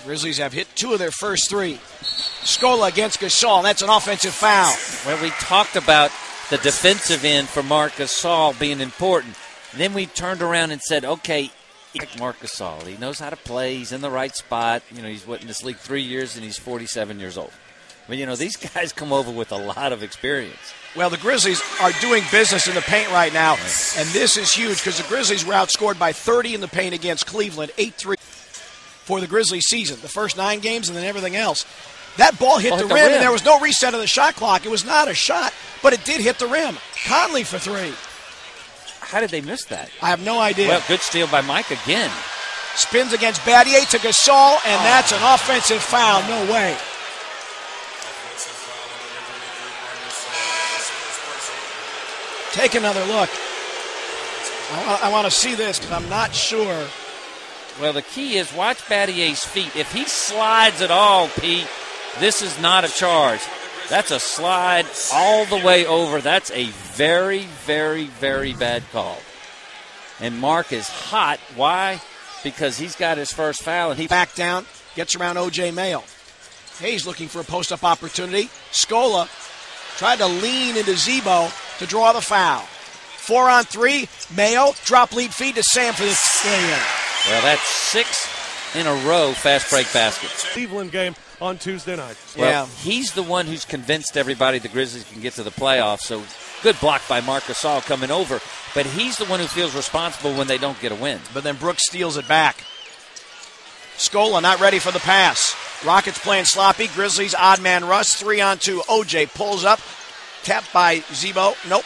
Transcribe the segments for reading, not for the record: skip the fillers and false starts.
Grizzlies have hit 2 of their first 3. Scola against Gasol, and that's an offensive foul. Well, we talked about the defensive end for Marc Gasol being important. And then we turned around and said, okay, Marc Gasol, he knows how to play. He's in the right spot. You know, he's in this league 3 years, and he's 47 years old. But, you know, these guys come over with a lot of experience. Well, the Grizzlies are doing business in the paint right now, and this is huge because the Grizzlies were outscored by 30 in the paint against Cleveland, 8-3 for the Grizzlies season, the first 9 games and then everything else. That ball hit the rim, and there was no reset of the shot clock. It was not a shot, but it did hit the rim. Conley for 3. How did they miss that? I have no idea. Well, good steal by Mike again. Spins against Battier to Gasol, and that's an offensive foul. No way. Take another look. I want to see this because I'm not sure. Well, the key is watch Battier's feet. If he slides at all, Pete, this is not a charge. That's a slide all the way over. That's a very, very, very bad call. And Mark is hot. Why? Because he's got his first foul. And he back down, gets around O.J. Mayo. Hayes looking for a post-up opportunity. Scola tried to lean into Zebo to draw the foul. 4-on-3. Mayo, drop lead feed to Sam for the lay-in. Well, that's 6 in a row fast break baskets. Cleveland game on Tuesday night. Well, he's the one who's convinced everybody the Grizzlies can get to the playoffs. So good block by Marc Gasol coming over. But he's the one who feels responsible when they don't get a win. But then Brooks steals it back. Scola not ready for the pass. Rockets playing sloppy. Grizzlies odd man rush. 3-on-2. OJ pulls up. Tapped by Zebo. Nope.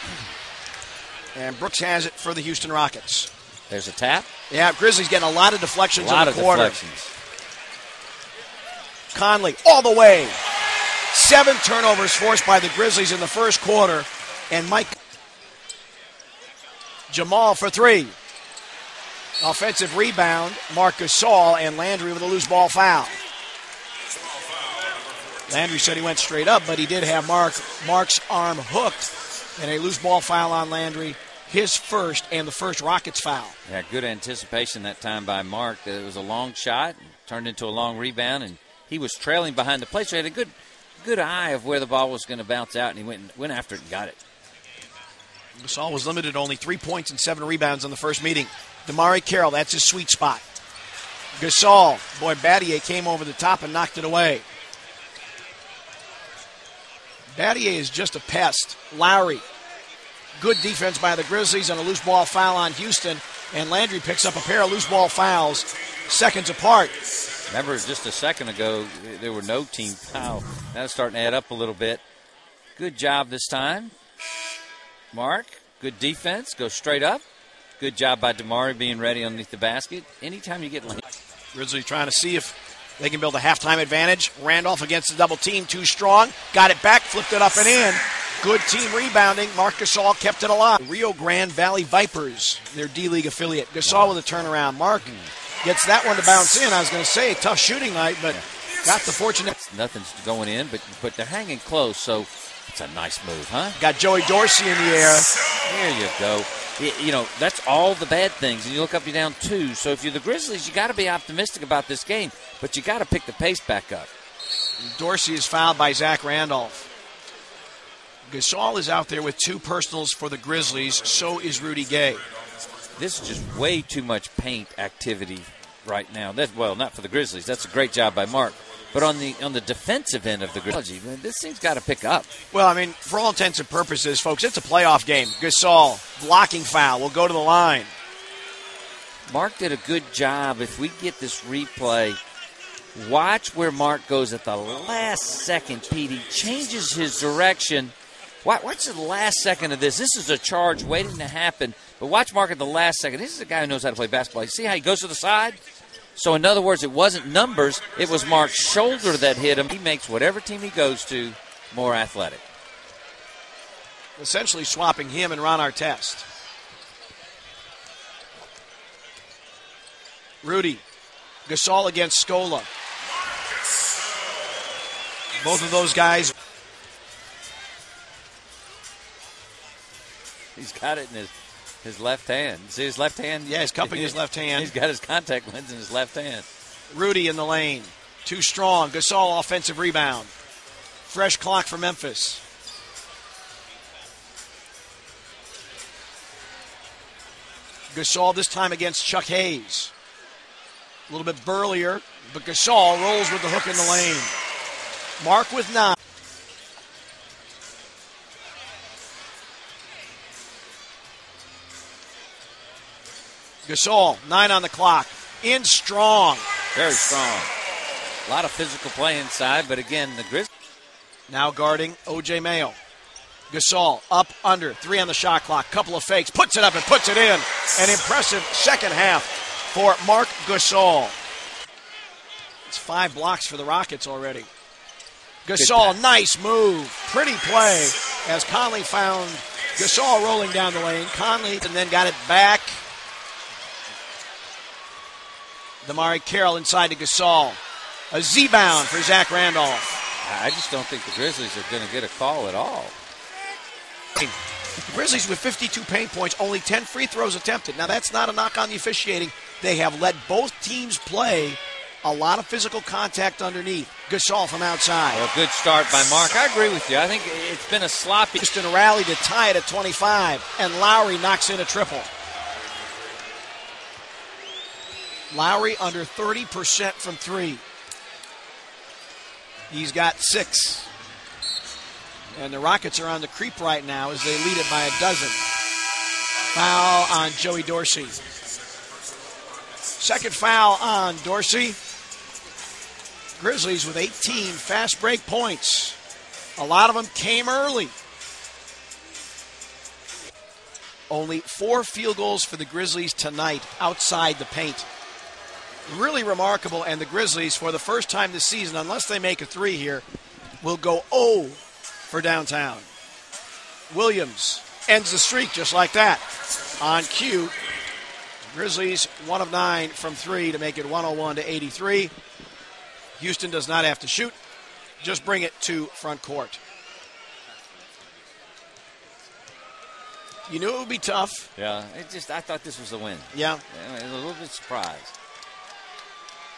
And Brooks has it for the Houston Rockets. There's a tap. Yeah, Grizzlies getting a lot of deflections in the quarter. Deflections. Conley all the way. 7 turnovers forced by the Grizzlies in the first quarter. And Mike Jamal for 3. Offensive rebound. Marc Gasol and Landry with a loose ball foul. Landry said he went straight up, but he did have Mark's arm hooked. And a loose ball foul on Landry. His first and the first Rockets foul. Yeah, good anticipation that time by Mark. It was a long shot, turned into a long rebound, and he was trailing behind the play. So he had a good eye of where the ball was going to bounce out, and he went after it and got it. Gasol was limited to only 3 points and 7 rebounds in the first meeting. Damari Carroll, that's his sweet spot. Gasol, boy, Battier came over the top and knocked it away. Battier is just a pest. Lowry, good defense by the Grizzlies and a loose ball foul on Houston. And Landry picks up a pair of loose ball fouls seconds apart. Remember, just a second ago, there were no team foul. Now it's starting to add up a little bit. Good job this time. Mark, good defense. Go straight up. Good job by Damari being ready underneath the basket. Anytime you get Grizzlies trying to see if they can build a halftime advantage. Randolph against the double team, too strong. Got it back, flipped it up and in. Good team rebounding. Marc Gasol kept it alive. Rio Grande Valley Vipers, their D-League affiliate. Gasol with a turnaround. Mark gets that one to bounce in. I was going to say, tough shooting night, but got the fortunate. Nothing's going in, but they're hanging close, so it's a nice move, huh? Got Joey Dorsey in the air. There you go. You know, that's all the bad things. And you look up, you're down 2. So if you're the Grizzlies, you got to be optimistic about this game, but you got to pick the pace back up. Dorsey is fouled by Zach Randolph. Gasol is out there with 2 personals for the Grizzlies. So is Rudy Gay. This is just way too much paint activity right now. Well, not for the Grizzlies. That's a great job by Mark. But on the defensive end of the Grizzlies, this thing's got to pick up. Well, I mean, for all intents and purposes, folks, it's a playoff game. Gasol, blocking foul, will go to the line. Mark did a good job. If we get this replay, watch where Mark goes at the last second, Pete. He changes his direction. Watch the last second of this. This is a charge waiting to happen. But watch Mark at the last second. This is a guy who knows how to play basketball. You see how he goes to the side? So, in other words, it wasn't numbers. It was Mark's shoulder that hit him. He makes whatever team he goes to more athletic. Essentially swapping him and Ron Artest. Rudy. Gasol against Scola. Both of those guys. He's got it in his left hand. See his left hand? Yeah, he's cupping his left hand. He's got his contact lens in his left hand. Rudy in the lane. Too strong. Gasol offensive rebound. Fresh clock for Memphis. Gasol this time against Chuck Hayes. A little bit burlier, but Gasol rolls with the hook in the lane. Marc with 9. Gasol, 9 on the clock. In strong. Very strong. A lot of physical play inside, but again, the Grizzlies. Now guarding O.J. Mayo. Gasol up under. 3 on the shot clock. Couple of fakes. Puts it up and puts it in. An impressive second half for Marc Gasol. It's 5 blocks for the Rockets already. Gasol, nice move. Pretty play as Conley found Gasol rolling down the lane. Conley and then got it back. Damari Carroll inside to Gasol. A Z-bound for Zach Randolph. I just don't think the Grizzlies are going to get a call at all. The Grizzlies with 52 paint points, only 10 free throws attempted. Now, that's not a knock on the officiating. They have let both teams play a lot of physical contact underneath. Gasol from outside. Well, good start by Marc. I agree with you. I think it's been a sloppy. Houston rally to tie it at 25, and Lowry knocks in a triple. Lowry under 30% from 3. He's got 6. And the Rockets are on the creep right now as they lead it by a dozen. Foul on Joey Dorsey. Second foul on Dorsey. Grizzlies with 18 fast break points. A lot of them came early. Only 4 field goals for the Grizzlies tonight outside the paint. Really remarkable, and the Grizzlies, for the first time this season, unless they make a 3 here, will go 0 for downtown. Williams ends the streak just like that. On cue, Grizzlies 1 of 9 from 3 to make it 101-83. Houston does not have to shoot. Just bring it to front court. You knew it would be tough. Yeah, I thought this was a win. Yeah. A little bit surprised.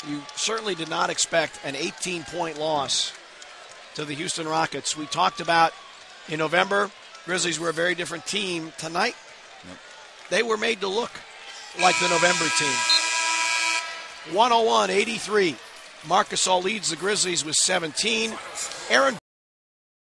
You certainly did not expect an 18-point loss to the Houston Rockets. We talked about in November, Grizzlies were a very different team. Tonight, they were made to look like the November team. 101-83. Marc Gasol leads the Grizzlies with 17. Aaron